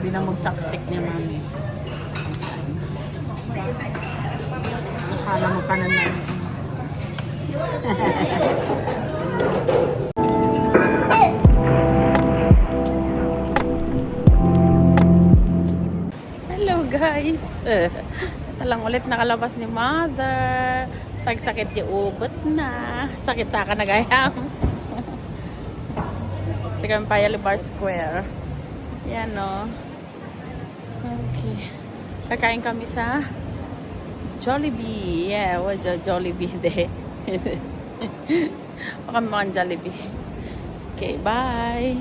Pwede na mag-chopstick niya, mami. Akala mo kanan na. Hello guys. Ito lang ulit nakalabas ni Mother. Tagsakit yung ubot na. Sakit sa akin nagayam. Tigam pa Bar Square. Yan o. Okay. Kakain kami sa Jollibee. Yeah, what Jollibee de. Baka mga Jollibee. Okay, bye.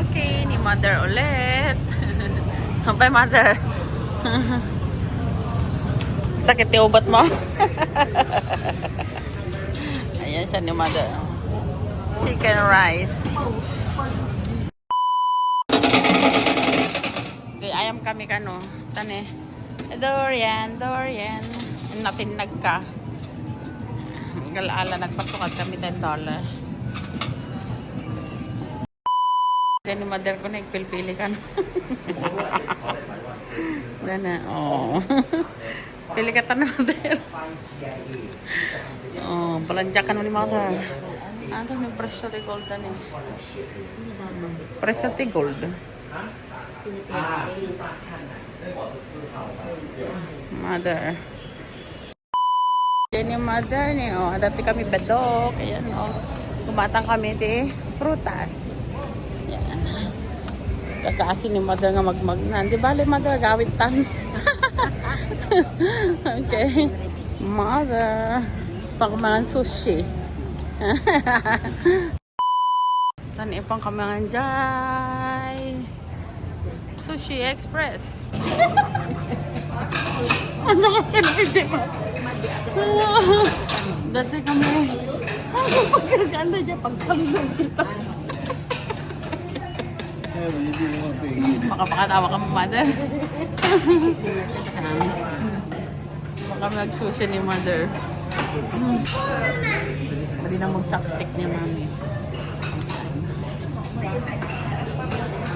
Okay, ni Mother ulit. Bye, Mother. Sakit yung ubat mo. Ayan siya ni Mother. Chicken rice. Okay, ayam kami kano. Tane. Dorian. Natinag ka. Galaala, nagpasukat kami $10. Yan ni Mother ko na ipilpili ka no. Dana, oh. Pili ka ta na, Mother. Oh, balanja ka no ni Mother. Ano yung presyo de gold na eh? Presyo de gold. Mother. Yan yung Mother niya. Oh, dati kami badok. Ayan oh. Kumatang kami di prutas. Yan. Kakaasin ni Mother nga magmagnan. Di bali Mother, gawin tan. Okay. Mother. Pangmangan sushi. Tani pang kamangan jay. Sushi Express. Ano ka pinipili mo? Dati kami. Ano pagkaganda dyan pagkalulong kita? Makapakatawa ka mo, Mother. Baka mag-sushi ni Mother. Pwede na mag-chopstick niya, mami.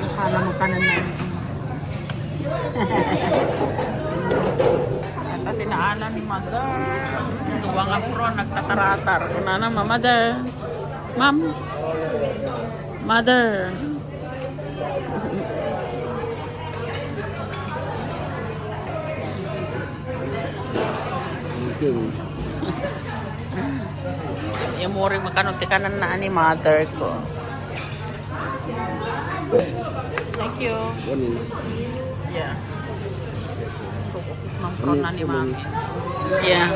Akala mo kanan na. Ito tinaala ni Mother. Tuwa nga pro, nagtataratar. Kuna na, Mother. Ma'am. Mother. Yung mori makanuti kanan na ni Mother ko. Thank you. Yeah. Kukukis mang pro na ni Mami. Yeah.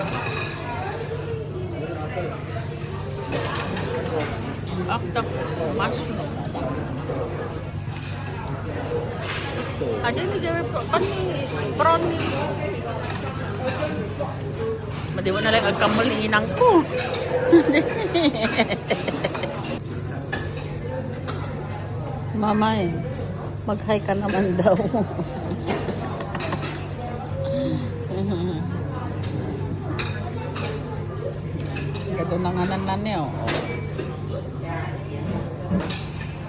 Octopus mushroom. Aja ni dia prawn ni. Madi mo na lang agkamulinang ko. Mama eh, mag-hi ka naman daw. Gado na nga nanan niyo.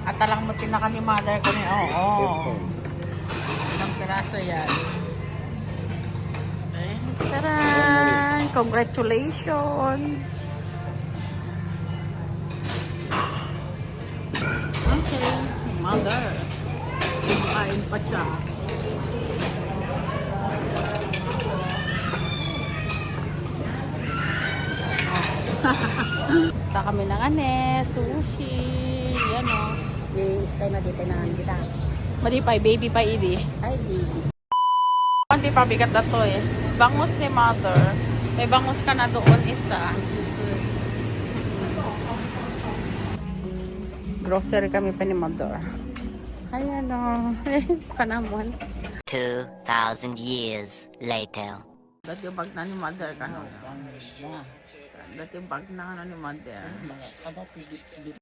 At talang mo tinaka ni Mother ko niya. Oo. Ilang piraso yan. Okay. Taran! Congratulations! Okay. Mother. Kain pa siya. Ta kami ng sushi. Yan o. Stay na dito na kita. Madipay, baby pa idi. Ay, baby. Hindi pa bigat na to eh. Bangus ni Mother. May bangus ka na doon isa. Grocery kami pa ni Mother. Ayan o. Panamon. 2,000 years later. Dati yung bag na ni Mother ka no. Dati yung bag na ni Mother. Ada pigit-pigit